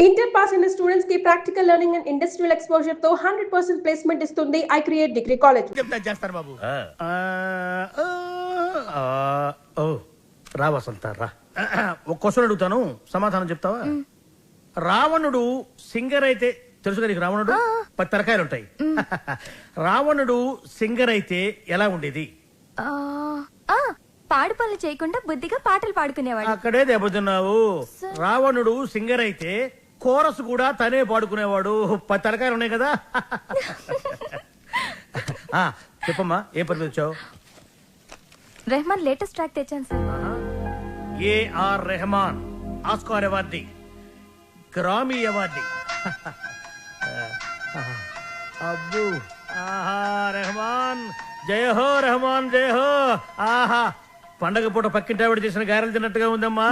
Inter pass అయిన students కి practical learning and industrial exposure తో 100% ప్లేస్మెంట్ ఇస్తుంది ఐ క్రియేట్ డిగ్రీ కాలేజ్. చేస్తారు బాబు. ఓ రా వసంత రా. ఒక క్వశ్చన్ అడుగుతాను, సమాధానం చెప్తావా? రావణుడు సింగర్ అయితే తెలుసు నీకు? రావణుడు 10 తలకాయలు ఉంటాయి. రావణుడు సింగర్ అయితే ఎలా ఉండేది? పాడు పనులు చేయకుండా బుద్ధిగా పాటలు పాడుకునేవాడు. అక్కడే దెబ్బతున్నావు. రావణుడు సింగర్ అయితే కోరస్ కూడా తనే పాడుకునేవాడు. 10 తలకాయలు ఉన్నాయి కదా. చెప్పమ్మా, ఏ పని వచ్చావు? రెహమాన్ లేటెస్ట్ ట్రాక్ తెచ్చాను sir. AR Rahman Oscar awardee, Grammy awardee. అబ్బు, ఆహా రెహమాన్ జయ హో, రెహమాన్ జయ హో. ఆహా, పండగ పూట పక్కింటి ఆవిడ చేసిన గారెలు తిన్నట్టుగా ఉందమ్మా.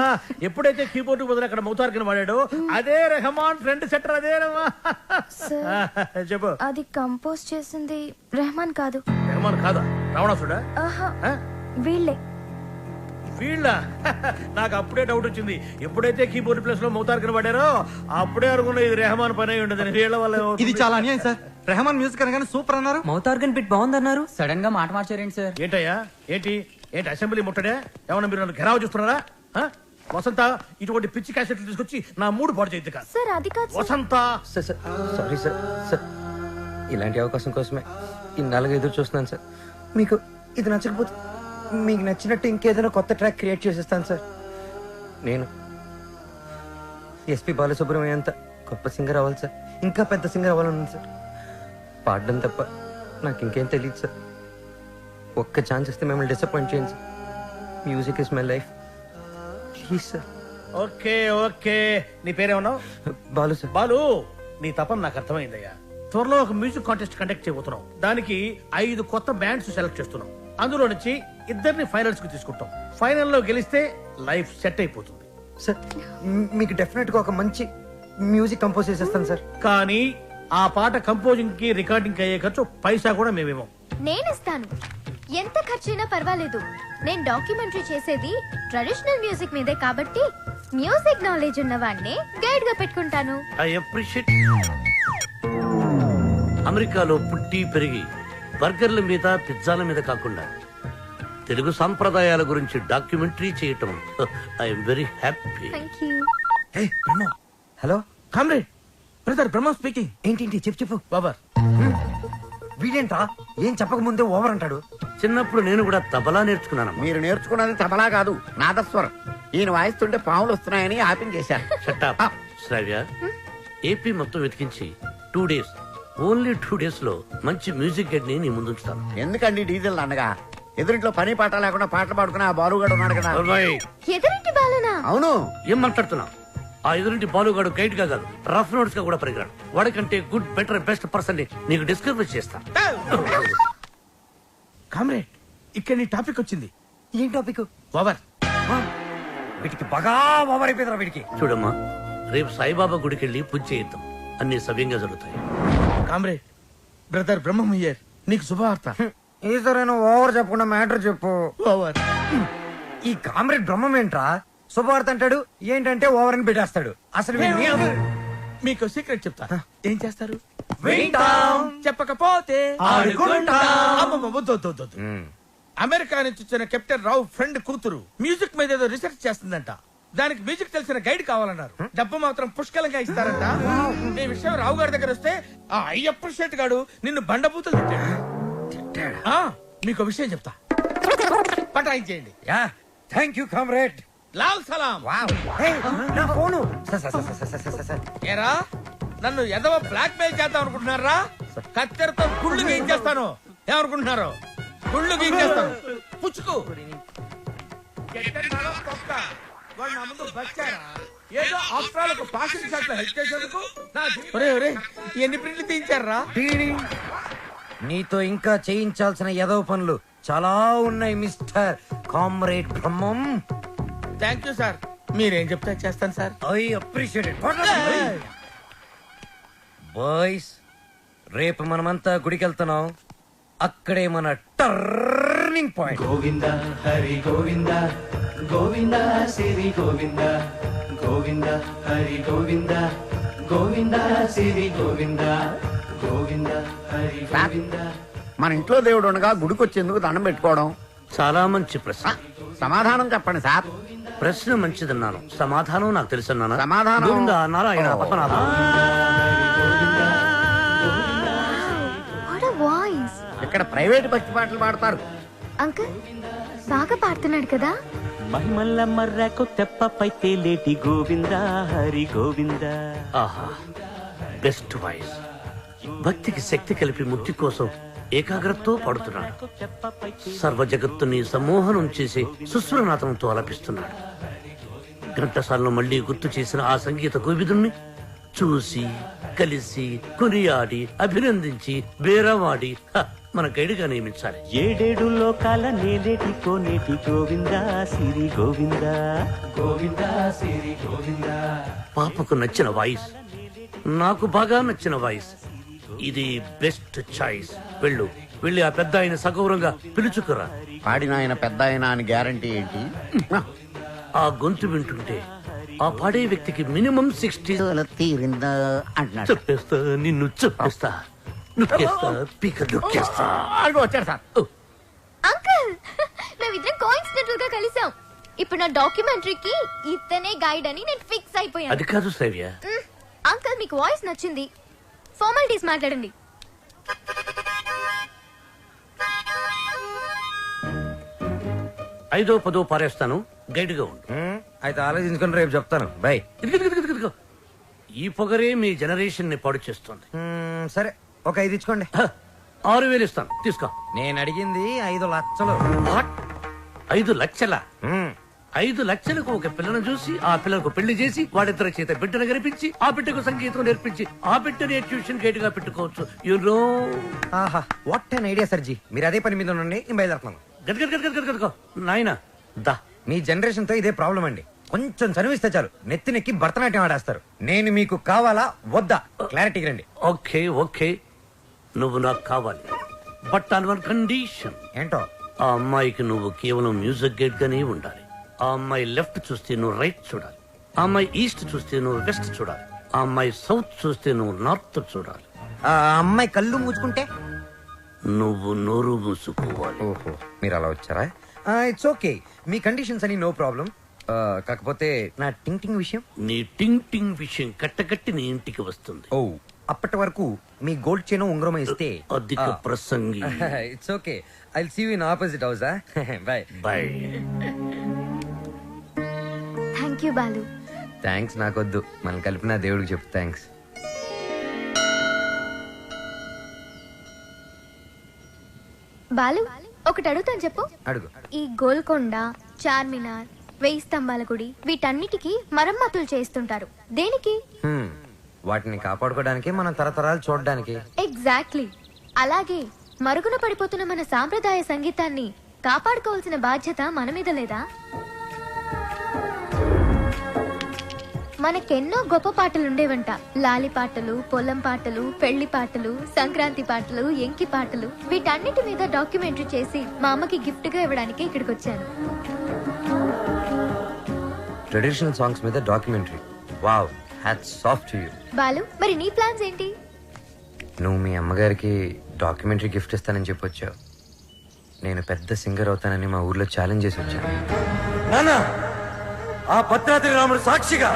ఎప్పుడైతే కీబోర్డ్ బదులు అక్కడ మౌతార్కిన వాడాడు, అదే రెహమాన్ ఫ్రెండ్ సెటర్. అదేనమ్మా. చెప్పు. అది కంపోజ్ చేసింది రెహమాన్ కాదు. రెహమాన్ కాదా? రావణాసుడా? వీళ్ళే. వీళ్ళ? నాకు అప్పుడే డౌట్ వచ్చింది. ఎప్పుడైతే కీబోర్డ్ ప్లేస్ లో మౌతార్కిన వాడారో అప్పుడే అనుకున్నా ఇది రెహమాన్ పని అయి ఉండదు. వీళ్ళ వల్ల ఇది చాలా అన్యాయం సార్. రెహమాన్ మ్యూజిక్ అనగానే సూపర్ అన్నారు, మౌతార్గన్ బిట్ బాగుందన్నారు, సడన్ గా మాట మార్చారేంటి సార్? ఏంటయ్యా? ఏంటి అసెంబ్లీ ముట్టడే? ఏమన్నా మీరు నన్ను ఘెరావు చూస్తున్నారా? వసంత, ఇటువంటి పిచ్చి క్యాసెట్లు తీసుకొచ్చి నా మూడు పాడు చేయద్దు కాదు. సార్ అది కాదు వసంత. Sorry sir. సార్, ఇలాంటి అవకాశం కోసమే ఇన్నాళ్ళుగా ఎదురు చూస్తున్నాను సార్. మీకు ఇది నచ్చకపోతే మీకు నచ్చినట్టు ఇంకేదైనా కొత్త ట్రాక్ క్రియేట్ చేసేస్తాను సార్. నేను ఎస్పి బాలసుబ్రహ్మణ్యం అంత గొప్ప సింగర్ అవ్వాలి సార్. ఇంకా పెద్ద సింగర్ అవ్వాలన్నాను సార్. పాడడం తప్ప నాకు ఇంకేం తెలియదు సార్. ఒక్క ఛాన్స్ ఇస్తే మిమ్మల్ని డిసప్పాయింట్ చేయండి sir. Music is my life, please sir. Okay okay, నీ పేరేమన్నావు? బాలు సార్. బాలు, నీ తపన నాకు అర్థమైందయ్యా. త్వరలో ఒక మ్యూజిక్ కాంటెస్ట్ కండక్ట్ చేయబోతున్నాం. దానికి 5 కొత్త బ్యాండ్స్ సెలెక్ట్ చేస్తున్నాం. అందులో నుంచి 2 ఫైనల్స్ కి తీసుకుంటాం. ఫైనల్లో గెలిస్తే లైఫ్ సెట్ అయిపోతుంది సార్. మీకు డెఫినెట్ గా ఒక మంచి మ్యూజిక్ కంపోజ్ చేసేస్తాను సార్. కానీ ఆ పాట కంపోజింగ్ కి రికార్డింగ్ అయ్యే ఖర్చు పైసా కూడా మేమేమో. నేనిస్తాను. ఎంత ఖర్చైనా పర్వాలేదు. నేను డాక్యుమెంటరీ చేసేది ట్రెడిషనల్ మ్యూజిక్ మీదే కాబట్టి మ్యూజిక్ నాలెడ్జ్ ఉన్న వాడిని గైడ్ గా పెట్టుకుంటాను. I appreciate. అమెరికాలో పుట్టి పెరిగి బర్గర్ల మీద పిజ్జాల మీద కాకుండా తెలుగు సాంప్రదాయాల గురించి డాక్యుమెంటరీ చేయటం I'm very happy. Thank you. Hello comrade, brother Brahma speaking. ఏంటి చెప్పు. బాబర్, వీడేంట్రా ఏం చెప్పక ముందే ఓవర్ అంటాడు. చిన్నప్పుడు నేను కూడా తబలా నేర్చుకున్నాను. మీరు నేర్చుకున్నది తబలా కాదు, నాదస్వరం. ఈయన వాయిస్తుంటే పాములు వస్తున్నాయని ఆపించేశారు. షట్టప్. శ్రావ్య, ఏపీ మొత్తం వెతికించి 2 days, ఓన్లీ 2 days లో మంచి మ్యూజిక్ గైడ్ ని నీ ముందుంచుతాను. ఎందుకండి డీజిల్ అనగా? ఎదురింట్లో పని పాట లేకుండా పాటలు పాడుకునే ఆ బాలుగాడు ఉన్నాడు కదా. ఎదురింటి బాలనా? అవును. ఏం మాట్లాడుతున్నావు? ఆ ఎదురింటి బాలుగాడు గైడ్ గా కాదు, రఫ్ నోట్స్ గా కూడా పరిగరాడు. వాడికంటే గుడ్, బెటర్, బెస్ట్ పర్సన్ ని నీకు డిస్కవర్ చేస్తా. కామ్రేడ్, ఇక్కడ నీ టాపిక్ వచ్చింది. ఏం టాపిక్? ఓవర్. వీటికి బాగా ఓవర్ అయిపోయిందిరా వీడికి. చూడమ్మా, రేపు సాయిబాబా గుడికి వెళ్ళి పూజ చేయిద్దాం. అన్ని సవ్యంగా జరుగుతాయి. Comrade, brother Brahmam here. నీకు శుభవార్త. ఈసారైనా ఓవర్ చెప్పకుండా మ్యాటర్ చెప్పు. ఓవర్. ఈ కామ్రేడ్ బ్రహ్మం ఏంట్రా శుభవార్త అంటాడు, ఏంటంటే ఓవర్ అని పెట్టేస్తాడు. అసలు మీకు సీక్రెట్ చెప్తా. ఏం చేస్తారు? వింటాం. చెప్పకపోతే ఆడుకుంటాం. అమ్మమ్మ, వద్దు వద్దు వద్దు. అమెరికా నుంచి వచ్చిన కెప్టెన్ రావు ఫ్రెండ్ కూతురు మ్యూజిక్ మీద ఏదో రీసెర్చ్ చేస్తుందంట. దానికి మ్యూజిక్ తెలిసిన గైడ్ కావాలన్నారు. డబ్బు మాత్రం పుష్కలంగా ఇస్తారంట. ఈ విషయం రావు గారి దగ్గర వస్తే ఆ అయ్యప్ప షెట్ గాడు నిన్ను బండబూతులు తిట్టాడు. మీకు విషయం చెప్తా, పటాయించేయండి. Thank you comrade. లాల్ సలాం. నా ఫోను. ఏరా, నన్ను ఎదవ బ్లాక్ మెయిల్ చేద్దాం అనుకుంటున్నారా? కత్తెరతో గుళ్ళు గీయించేస్తాను. ఏమనుకుంటున్నారు? గుళ్ళు గీయించేస్తాను. పుచ్చుకు. వాడు నా ముందు బచ్చారా? ఏదో ఆస్ట్రాలకు పాసింగ్ షాట్ లో హెల్ప్ చేసేందుకు ఎన్ని ప్రింట్లు తీయించారా? నీతో ఇంకా చేయించాల్సిన ఎదవ పనులు చాలా ఉన్నాయి mister comrade Brahmam. Thank you sir. మీరేం చెప్తే చేస్తాను sir. I appreciate it. Boys, రేపు మనమంతా గుడికి వెళ్తున్నాం. అక్కడే మన టర్నింగ్ పాయింట్. గోవింద హరి గోవింద, గోవింద శ్రీ గోవింద, గోవింద హరి గోవింద, గోవింద సిరి గోవింద గోవింద హరి గోవింద. మన ఇంట్లో దేవుడు ఉండగా గుడికి వచ్చేందుకు దండం పెట్టుకోవడం. చాలా మంచి ప్రశ్న. సమాధానం చెప్పండి సార్. ప్రశ్న మంచిదన్నాను, సమాధానం నాకు తెలుసన్నాను. సమాధానం? Govinda Narayana Padmanabha. What a voice. ఇక్కడ ప్రైవేట్ భక్తి పాటలు పాడతారు. అంకుల్ బాగా పాడుతున్నాడు కదా. మహిమల్ల మర్రకు తెప్పపై తేలేటి గోవింద హరి గోవింద. ఆహా, బెస్ట్ వాయిస్. భక్తికి శక్తి కలిపి ముక్తి కోసం ఏకాగ్రతతో పాడుతున్నాడు. సర్వ జగత్తుని సమ్మోహనం చేసి సుస్వరనాథంతో ఆలపిస్తున్నాడు. ఘంటసాలను మళ్లీ గుర్తు చేసిన ఆ సంగీత కోవిదుణ్ణి చూసి కలిసి కొనియాడి అభినందించి బేరవాడి మన గైడ్గా నియమించాలి. ఏడేడు లోకాల నేలేటి కోనేటి గోవింద సిరి గోవింద గోవింద సిరి గోవింద. పాపకు నచ్చిన వాయిస్, నాకు బాగా నచ్చిన వాయిస్. ఇది బెస్ట్ చాయిస్. వెళ్ళి ఆ పెద్ద ఆయన సగౌరవంగా పిలుచుకురా. పాడిన ఆయన పెద్ద ఆయన అని గ్యారంటీ ఏంటి? ఆ గొంతు వింటుంటే ఆ పాడే వ్యక్తికి మినిమం 60 తీరిందా అంటున్నాడు. చెప్పేస్తా, నిన్ను చెప్పేస్తా, నొక్కేస్తా, పీక నొక్కేస్తా. అదిగో వచ్చాడు సార్. అంకుల్ మేమిద్దరం కోఇన్సిడెంటల్ గా కలిసాం. ఇప్పుడు నా డాక్యుమెంటరీకి ఇతనే గైడ్ అని నేను ఫిక్స్ అయిపోయాను. అది కాదు శ్రవ్య. అంకుల్ మీకు వాయిస్ నచ్చింది, ఫార్మాలిటీస్ మాట్లాడండి. ఐదో పదో పారేస్తాను, గైడ్ గా ఉండు. అయితే ఆలోచించుకుని రేపు చెప్తాను. బై. ఇదిగో. ఈ పొగరే మీ జనరేషన్ ని పాడు చేస్తుంది. సరే, ఒక 5 ఇచ్చుకోండి. 6,000 ఇస్తాను, తీసుకో. నేను అడిగింది 5 లక్షలు. 5 లక్షల? 5 లక్షలకు ఒక పిల్లను చూసి ఆ పిల్లకు పెళ్లి చేసి వాడిద్దరి చేత బిడ్డను గరిపించి ఆ బిడ్డకు సంగీతం నేర్పించి ఆ బిడ్డని ట్యూషన్ గైడ్ గా పెట్టుకోవచ్చు. ఆహా, వాట్ అన్ ఐడియా సర్జీ. మీరు అదే పని మీద ఉండండి, నేను బయలుదేరుతున్నాను. గదగదగదగదగో నాయనా దా. మీ జనరేషన్ తో ఇదే ప్రాబ్లం అండి. కొంచెం చదివిస్తే చాలు నెత్తినెక్కి భరతనాట్యం ఆడేస్తారు. నేను మీకు కావాలా వద్దా క్లారిటీ రండి. ఓకే, నువ్వు నాకు కావాలి, బట్ ఆన్ వన్ కండిషన్. ఏంటో? ఆ అమ్మాయికి నువ్వు కేవలం మ్యూజిక్ గైడ్ గానే ఉండాలి. ఆ అమ్మాయి లెఫ్ట్ చూస్తే నువ్వు రైట్ చూడాలి. ఆ అమ్మాయి ఈస్ట్ చూస్తే నువ్వు వెస్ట్ చూడాలి. ఆ అమ్మాయి సౌత్ చూస్తే నువ్వు నార్త్ చూడాలి. ఆ అమ్మాయి కళ్ళు మూసుకుంటే నువ్వు నోరు మూసుకోవాలి. ఓహో, మీరు అలా వచ్చారా? ఇట్స్ ఓకే, మీ కండిషన్స్ అని నో ప్రాబ్లం. కాకపోతే నా టింగ్ టింగ్ విషయం. నీ టింగ్ టింగ్ విషయం కట్టకట్టి నీ ఇంటికి వస్తుంది. ఓ, అప్పటి వరకు మీ గోల్డ్ చైన్ ఉంగరం ఇస్తే అధిక ప్రసంగి. It's okay, I will see you in opposite house. Bye bye. Thank you Balu. Thanks నాకొద్దు, మనం కలిపిన దేవుడికి చెప్పు థ్యాంక్స్. బాలు ఒకటి అడుగుతాను, చెప్పు. అడుగు. ఈ గోల్కొండ, చార్మినార్, 1000 స్తంభాల గుడి వీటన్నిటికీ మరమ్మతులు చేస్తుంటారు. దేనికి? వాటిని కాపాడుకోవడానికి, మనం తరతరాలు చూడడానికి. ఎగ్జాక్ట్లీ. అలాగే మరుగున పడిపోతున్న మన సాంప్రదాయ సంగీతాన్ని కాపాడుకోవాల్సిన బాధ్యత మన మీద లేదా? మనకెన్నో గొప్ప పాటలు ఉండేవంట. లాలి పాటలు, పొలం పాటలు, పెళ్లి పాటలు, సంక్రాంతి పాటలు, ఎంకి పాటలు. వీటన్నిటి మీద డాక్యుమెంటరీ చేసి మా అమ్మకి గిఫ్ట్ గా ఇవ్వడానికి ఇక్కడికి వచ్చాను. ట్రెడిషనల్ సాంగ్స్ మీద documentary. Wow, hats off to you. Balu, మరి నీ ప్లాన్స్ ఏంటి? నువ్వు మీ అమ్మగారికి డాక్యుమెంటరీ గిఫ్ట్ ఇస్తానని చెప్పొచ్చావు. నేను పెద్ద సింగర్ అవుతానని మా ఊర్లో ఛాలెంజ్ చేసి వచ్చాను. నాన్న, ఆ భద్రాద్రి రాముడు సాక్షిగా,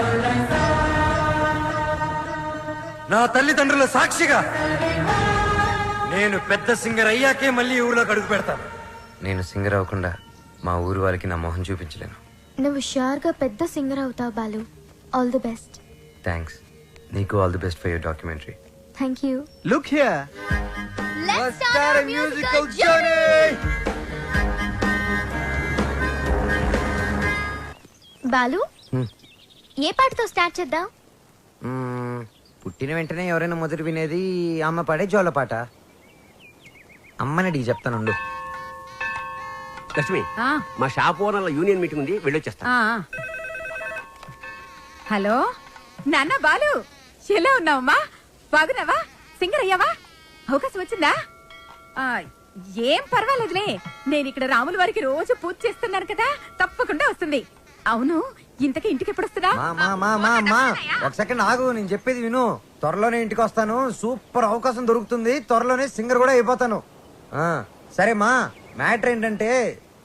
నా తల్లిదండ్రుల సాక్షిగా, నేను పెద్ద సింగర్ అయ్యాకే మళ్ళీ ఊర్లోకి అడుగు పెడతాను. నేను సింగర్ అవ్వకుండా మా ఊరు వాళ్ళకి నా మొహం చూపించలేను. నువ్వు షూర్ గా పెద్ద సింగర్ అవుతావు Balu. All the best. Thanks. నీకు all the best for your documentary. Thank you. Look here. Let's start a musical journey. Balu, ఏ పాటతో స్టార్ట్ చేద్దాం? పుట్టిన వెంటనే ఎవరైనా మొదటి వినేది అమ్మ పాడే జోల పాట. అమ్మని అడిగి చెప్తానుండు. లక్ష్మి, మా షాప్ ఓనర్ల యూనియన్ మీటింగ్ ఉంది, వెళ్ళొచ్చేస్తా. హలో నాన్న బాలు, ఎలా ఉన్నావమ్మా? బాగున్నావా? సింగర్ అయ్యావా? అవకాశం వచ్చిందా? ఏం పర్వాలేదులే, నేను ఇక్కడ రాముల వారికి రోజు పూజ చేస్తున్నాను కదా, తప్పకుండా వస్తుంది. అవును, ఇంతకీ ఇంటికి ఎప్పుడు వస్తున్నా? ఒక సెకండ్ ఆగు, నేను చెప్పేది విను. త్వరలోనే ఇంటికి వస్తాను. సూపర్ అవకాశం దొరుకుతుంది. త్వరలోనే సింగర్ కూడా అయిపోతాను. సరే మా, మ్యాటర్ ఏంటంటే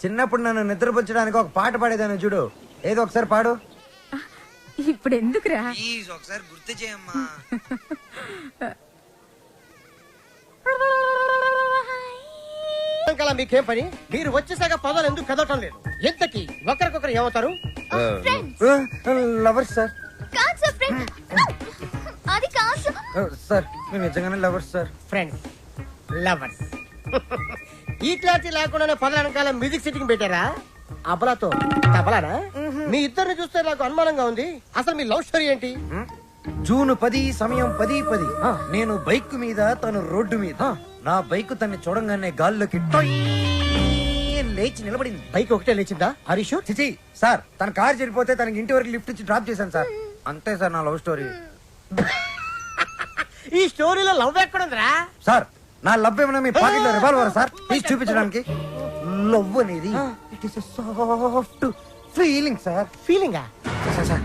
చిన్నప్పుడు నన్ను నిద్రపుచ్చడానికి ఒక పాట పాడేదాన్ని చూడు. ఏదో ఒకసారి పాడు. ఇప్పుడు ఎందుకురా? ఒకసారి గుర్తు చేయమ్మా. మీకేం పని? మీరు వచ్చేసాక పదాలు ఎందుకు కదవటం లేదు? ఎంతకి ఒకరికొకరు ఏమవుతారు? Lovers sir. కాదు సార్, ఫ్రెండ్. అది కాదు సార్, మేము నిజంగానే లవర్స్ సార్. Friends, lovers. ఈ క్లారిటీ లేకుండానే పదాల వెనకాల మ్యూజిక్ సెట్టింగ్ పెట్టారా? అబలాతో తబలానా? మీ ఇద్దరిని చూస్తే నాకు అనుమానంగా ఉంది. అసలు మీ లవ్ స్టోరీ ఏంటి? జూన్ 10 సమయం 10:10. నేను బైక్ మీద, తను రోడ్డు మీద. నా బైక్ తన్ని చూడంగానే గాల్లోకి లేచి నిలబడింది. బైక్ ఒకటే లేచిందా? హరీష్ చిచి సార్, తన కార్ చెడిపోతే తనకి ఇంటి వరకు లిఫ్ట్ ఇచ్చి డ్రాప్ చేశాను సార్. అంతే సార్ నా లవ్ స్టోరీ. ఈ స్టోరీలో లవ్ ఎక్కడుందిరా? సార్, నా లవ్ ఏమన్నా మీ పాకెట్ లో రివాల్వర్ సార్? తీసి చూపించడానికి. లవ్ అనేది it is soft feeling sir. ఫీలింగా? సార్,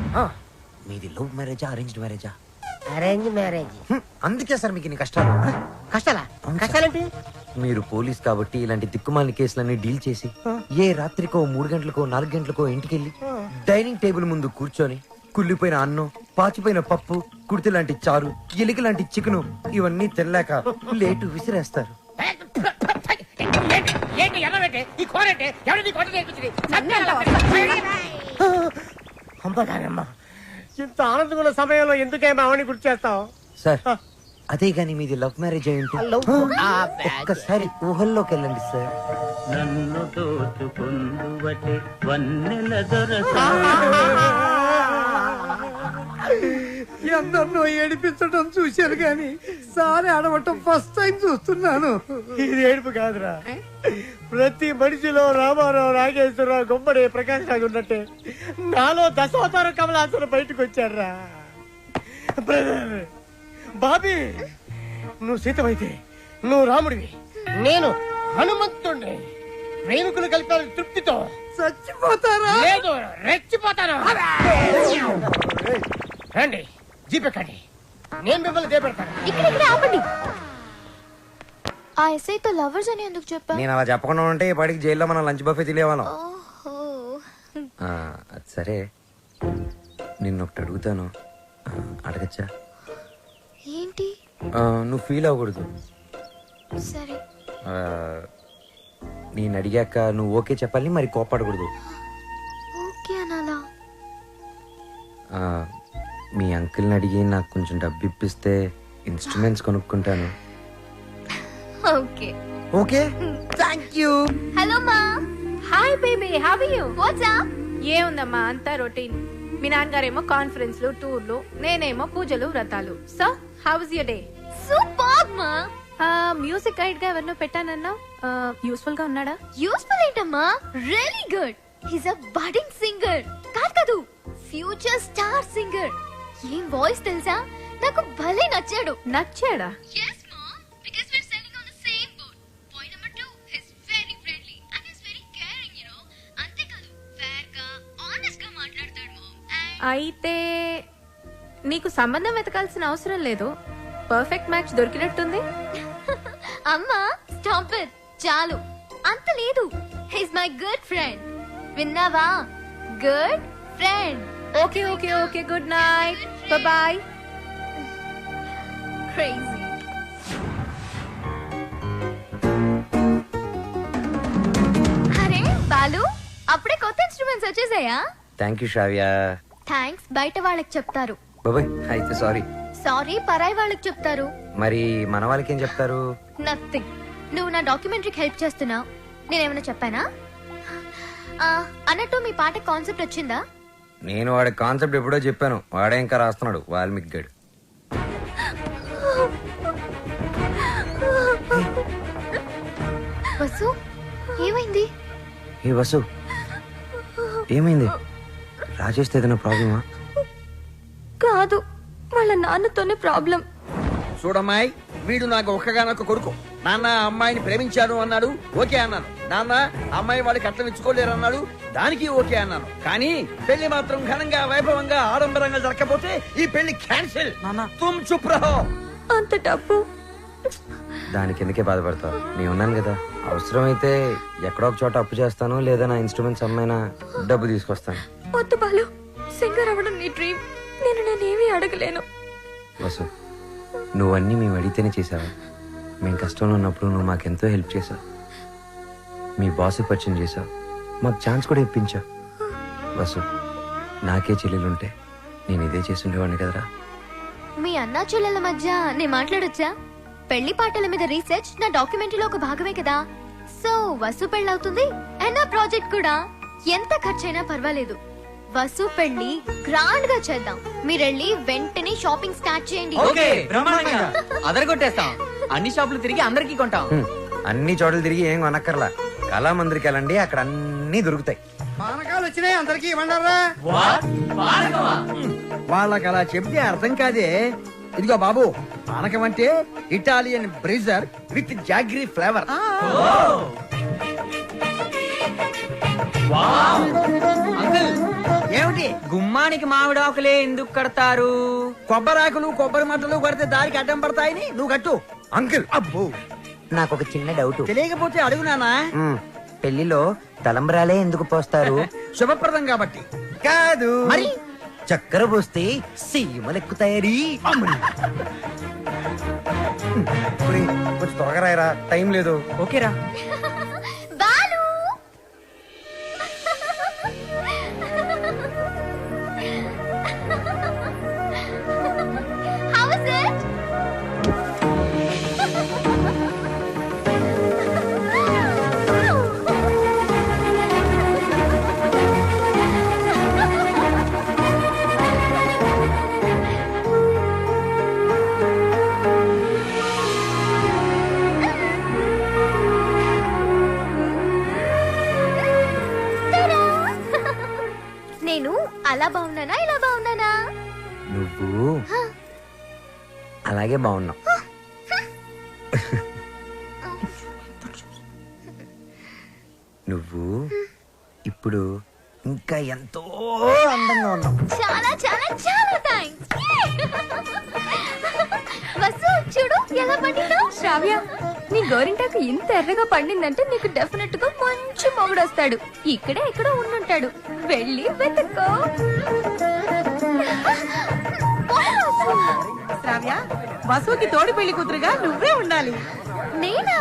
మీది లవ్ మ్యారేజా అరేంజ్డ్ మ్యారేజా? Arrange marriage. అందుకే సార్ మీకు ఇన్ని కష్టాలు. కష్టాలా? కష్టాలేంటి? మీరు పోలీస్ కాబట్టి ఇలాంటి దిక్కుమాలిన కేసులన్నీ డీల్ చేసి ఏ రాత్రికో 3 గంటలకో 4 గంటలకో ఇంటికెళ్ళి డైనింగ్ టేబుల్ ముందు కూర్చొని కుళ్ళిపోయిన అన్నం, పాచిపోయిన పప్పు, కుడితి లాంటి చారు, ఎలిక లాంటి చికెను ఇవన్నీ తినలేక లేటు విసిరేస్తారు. అమ్మగారమ్మా, ఇంత ఆనందమైన సమయంలో ఎందుకే మామని గుర్తు చేస్తావు? సార్, అదే గాని మీది లవ్ మ్యారేజ్ అయ్యింటే ఒక్కసారి ఊహల్లోకి వెళ్ళండి సార్. నన్ను దోచుకుందువటే వన్నెల దొరసా. ఎందరినో ఏడిపించడం చూశాను గాని సారి ఆడవటం ఫస్ట్ టైం చూస్తున్నాను. ఇది ఏడుపు కాదురా, ప్రతి మనిషిలో రామారావు, నాగేశ్వరరావు, గుమ్మడి, ప్రకాశ్ రాజు ఉన్నట్టే నాలో దశావతార కమలాసన బయటకు వచ్చాడ్రా. బ్రదర్ బాబీ, నువ్వు సీతమైతే నువ్వు రాముడివి, నేను హనుమంతుడిని. ప్రేమికులు కలిపారు తృప్తితో. చచ్చిపోతారా? లేదు, రెచ్చిపోతాను. రండి, జీపెక్కండి, నేను మిమ్మల్ని దేపెడతాను. ఇక్కడ ఆపండి. ఆ ఎస్ఐతో లవర్స్ అని ఎందుకు చెప్పా? నేను అలా చెప్పకుండా ఉంటే ఈ పాటికి జైల్లో మనం లంచ్ బఫే తినేవాళ్ళం. అది సరే, నిన్నొకటి అడుగుతాను, అడగచ్చా? ఏంటి? నువ్వు ఫీల్ అవ్వకూడదు. సరే. నేను అడిగాక నువ్వు ఓకే చెప్పాలి, మరి కోపడకూడదు. ఓకే అనాలా? మీ అంకుల్ని అడిగి నాకు కొంచెం డబ్బు ఇప్పిస్తే ఇన్స్ట్రుమెంట్స్ కొనుక్కుంటాను. Okay. Okay, thank you. Hello మా. Hi baby, how are you? What's up? ఏముందమ్మా, అంతా రొటీన్. మీ నాన్నగారేమో కాన్ఫరెన్స్లు, టూర్లు, నేనేమో పూజలు, వ్రతాలు. So how was your day? Super మా. మ్యూజిక్ గైడ్ గా ఎవరినో పెట్టానన్నా, యూస్ఫుల్ గా ఉన్నాడా? యూస్ఫుల్ ఏంటమ్మా, రియల్లీ గుడ్. హిస్ అ బడింగ్ సింగర్. కాదు, ఫ్యూచర్ స్టార్ సింగర్. ఏం వాయిస్ తెలుసా? నాకు భలే నచ్చాడు. నచ్చాడా? yes mom, because we're sailing on the same boat. Point number 2, he's very friendly and he's very caring, you know. అంతే కాదు, fair గా, honest గా మాట్లాడతాడు mom. అయితే నీకు సంబంధం వెతకాల్సిన అవసరం లేదు, పర్ఫెక్ట్ మ్యాచ్ దొరికినట్టుంది. అమ్మా స్టాప్ ఇట్, చాలు. అంత లేదు, హిస్ మై గుడ్ ఫ్రెండ్. విన్నావా? Good friend. Okay okay okay, good night, bye. Crazy. అరే బాలు, అప్పుడే కొత్త ఇన్స్ట్రుమెంట్స్ వచ్చేసాయా? Thank you Shravya. థ్యాంక్స్ బయట వాళ్ళకి చెప్తారు. బాబాయ్ అయితే సారీ. సారీ పరాయి వాళ్ళకి చెప్తారు. మరి మన వాళ్ళకి ఏం చెప్తారు? నథింగ్. నువ్వు నా డాక్యుమెంటరీకి హెల్ప్ చేస్తున్నావు, నేనేమైనా చెప్పానా? అన్నట్టు మీ పాట కాన్సెప్ట్ వచ్చిందా? నేను వాడి కాన్సెప్ట్ ఎప్పుడో చెప్పాను, వాడే ఇంకా రాస్తున్నాడు, వాల్మీకి గడ్. వసు, ఏమైంది? ఏ వసు, ఏమైంది? రాజేష్తో ఏదైనా ప్రాబ్లమా? కాదు, వాళ్ళ నాన్నతోనే ప్రాబ్లం. చూడమ్మాయి, వీడు నాకు ఒక్కగానొక్క కొడుకు. నాన్న అమ్మాయిని ప్రేమించాను అన్నాడు, ఓకే అన్నాను. నాన్న అమ్మాయి వాళ్ళు కట్నం ఇచ్చుకోలేరు అన్నాడు, దానికి ఓకే అన్నాను. కానీ పెళ్లి మాత్రం ఘనంగా వైభవంగా ఆడంబరంగా జరగకపోతే ఈ పెళ్లి క్యాన్సిల్. తుమ్ చుప్ రహో. అంత డబ్బు దానికి ఎందుకే బాధపడతావు? నేను ఉన్నాను కదా, అవసరమైతే ఎక్కడో ఒక చోట అప్పు చేస్తాను, లేదా నా ఇన్స్ట్రుమెంట్స్ అమ్మైనా డబ్బు తీసుకొస్తాను. వద్దు బాలు, సింగర్ అవ్వడం నీ డ్రీమ్. నేనేమీ అడగలేను. వసు, నువ్వన్నీ మేము అడిగితేనే చేసావా? మేము కష్టంలో ఉన్నప్పుడు నువ్వు మాకెంతో హెల్ప్ చేసావు. మీ బాస్కి పరిచయం చేసావు, మాకు ఛాన్స్ కూడా ఇప్పించావు. వసు, నాకే చెల్లెలుంటే నేను ఇదే చేసి ఉండేవాడిని కదరా. మీ అన్నా చెల్లెల మధ్య నేను మాట్లాడొచ్చా? పెళ్లి పాటల మీద రీసెర్చ్ నా డాక్యుమెంటరీలో ఒక భాగమే కదా. సో వసు పెళ్ళవుతుంది అండ్ నా ప్రాజెక్ట్ కూడా. ఎంత ఖర్చైనా పర్వాలేదు, వసు పెళ్లి గ్రాండ్ గా చేద్దాం. మీరెళ్ళి వెంటనే షాపింగ్ స్టార్ట్ చేయండి. అదరగొట్టేస్తాం. అన్ని షాపులు తిరిగి అందరికీ కొంటాం. అన్ని చోట్ల తిరిగి ఏం కొనక్కర్లా, కళామందిరికి వెళ్ళండి, అక్కడ అన్ని దొరుకుతాయి. పానకాలు వచ్చినాయి, అందరికి ఇవ్వండారా. వాళ్ళకి అలా చెప్తే అర్థం కాదే. ఇదిగో బాబు, పానకం అంటే Italian Brezza with jaggery flavour. ఏమిటి గుమ్మానికి మామిడాకులే ఎందుకు కడతారు? కొబ్బరాకులు కొబ్బరి మంటలు కొడితే దారికి అడ్డం పడతాయని నువ్వు కట్టు. అంకుల్, అబ్బో, నాకు ఒక చిన్న డౌట్. తెలియకపోతే అడుగు నానా. పెళ్లిలో తలంబ్రాలే ఎందుకు పోస్తారు? శుభప్రదం కాబట్టి. కాదు మరి చక్కెర పోస్తే సీమలెక్కుతాయని. కొంచెం త్వరగా రాయరా, టైం లేదు. ఓకేరా. Balu How is it? నేను అలా బాగున్నానా ఇలా బాగున్నానా? నువ్వు అలాగే బాగున్నావు. నువ్వు ఇప్పుడు ఇంకా ఎంతో అందంగా ఉన్నావు. చాలా చాలా చాలా థాంక్స్. వసు చూడు ఎలా పండిందో. శ్రావ్య, నీ గోరింటాకు ఇంత ఎర్రగా పండిందంటే నీకు డెఫినెట్ గా మంచి మొగుడు వస్తాడు. ఇక్కడే ఎక్కడో ఉండుంటాడు, వెళ్ళి వెతుక్కో. శ్రావ్య, వసుకి తోడు పెళ్లి కూతురుగా నువ్వే ఉండాలి. నేనా?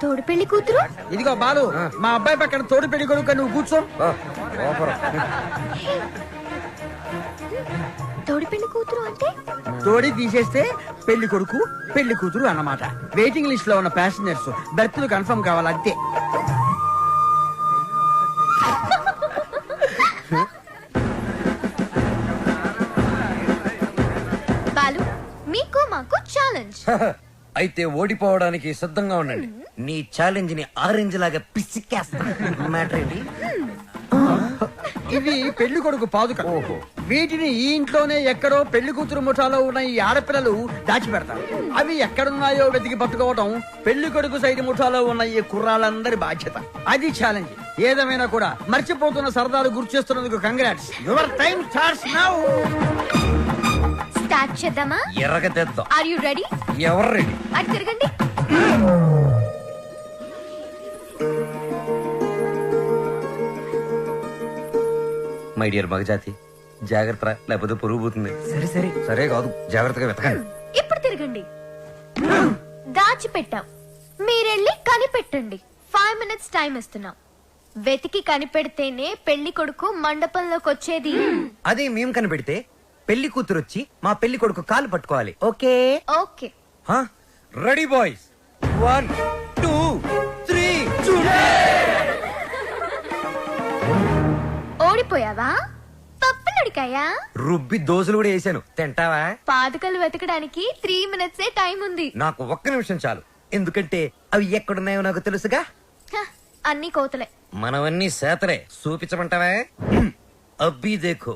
తోడు పెళ్లి కూతురు? ఇదిగో బాలు, మా అబ్బాయి పక్కన తోడు పెళ్లి కొడుకు, నువ్వు కూర్చో. తోడు పెళ్లి కూతురు అంటే తోడి తీసేస్తే పెళ్లి కొడుకు పెళ్లి కూతురు అన్నమాట. వెయిటింగ్ లిస్ట్ లో ఉన్న ప్యాసింజర్స్ బెర్త్లు కన్ఫర్మ్ కావాలి అంతే. బాలు, మీకు మాకు ఛాలెంజ్. అయితే ఓడిపోవడానికి సిద్ధంగా ఉండండి. నీ ఛాలెంజ్ ని ఆరెంజ్ లాగా పిసికేస్తా. మ్యాటర్ ఏంటి? ఇవి పెళ్లి కొడుకు పాదుకలు. వీటిని ఈ ఇంట్లోనే ఎక్కడో పెళ్లి కూతురు ముఠాలో ఉన్న ఈ ఆడపిల్లలు దాచిపెడతారు. అవి ఎక్కడున్నాయో వెతికి పట్టుకోవడం పెళ్లి కొడుకు సైడ్ ముఠాలో ఉన్న ఈ కుర్రాళ్ళందరి బాధ్యత. అది ఛాలెంజ్. ఏదేమైనా కూడా మర్చిపోతున్న సరదాలు గుర్తు చేస్తున్నందుకు congrats. Your time starts now. Start చేద్దామా? ఎర్రగా తెద్దాం. Are you ready? ఎవరు రెడీ? అటు తిరగండి. మై డియర్ మగజాతి, జాగ్రత్త, లేకపోతే పురుగు పోతుంది. సరే సరే సరే కాదు, జాగ్రత్తగా వెతకండి. ఇప్పుడు తిరగండి. దాచిపెట్టాం, మీరెళ్ళి కనిపెట్టండి. 5 minutes టైం ఇస్తున్నాం. వెతికి కనిపెడితేనే పెళ్లి కొడుకు మండపంలోకి వచ్చేది. అది మేము కనిపెడితే పెళ్లి కూతురు వచ్చి మా పెళ్లి కొడుకు కాలు పట్టుకోవాలి. ఓకే? ఓకే. Ready boys, 1 2 3. ఓడిపోయావా? పప్పులడికాయా? రుబ్బి దోశలు కూడా వేసాను, తింటావా? పాదుకలు వెతకడానికి 3 minutes టైం ఉంది. నాకు 1 నిమిషం చాలు, ఎందుకంటే అవి ఎక్కడున్నాయో నాకు తెలుసుగా. అన్ని కోతలే. మనవన్నీ సేతలే. చూపించమంటావా? అబ్బి దేఖో.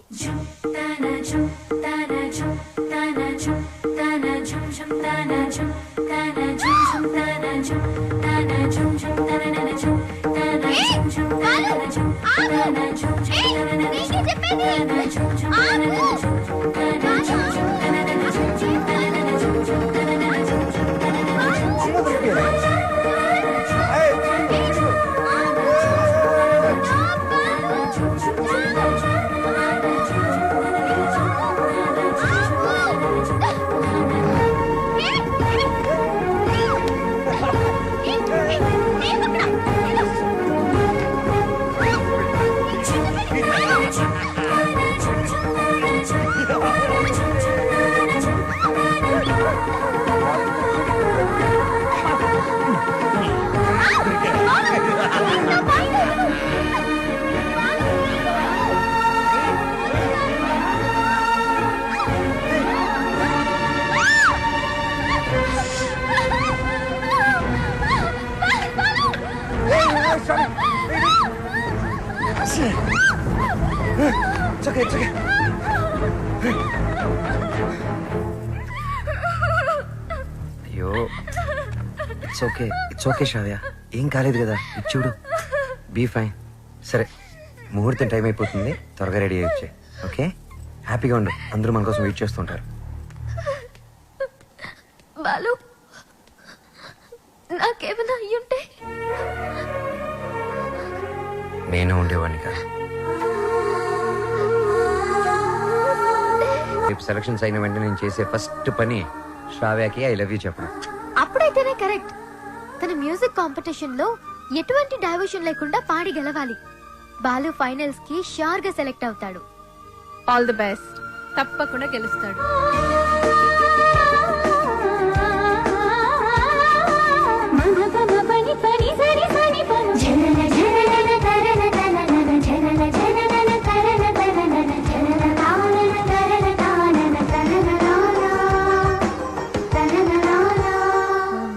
అయ్యో ఇట్స్ ఓకే శ్రావ్య, ఏం కాలేదు కదా, ఇచ్చుడు బీ ఫైన్. సరే ముహూర్తం టైం అయిపోతుంది, త్వరగా రెడీ అయ్యి వచ్చాయి. ఓకే, హ్యాపీగా ఉండు, అందరూ మన కోసం వెయిట్ చేస్తుంటారు. బాలు నాకేమైనా అయ్యుంటే నేను ఉండేవాడిని కాదు. రేపు సెలక్షన్స్ అయిన వెంటనే నేను చేసే ఫస్ట్ పని శ్రావ్యకి ఐ లవ్ యూ చెప్పడం. అప్పుడైతేనే కరెక్ట్. తన మ్యూజిక్ కాంపిటీషన్ లో ఎటువంటి డైవర్షన్ లేకుండా పాడి గెలవాలి. బాలు ఫైనల్స్ కి షూర్ గా సెలెక్ట్ అవుతాడు. All the best. తప్పకుండా గెలుస్తాడు.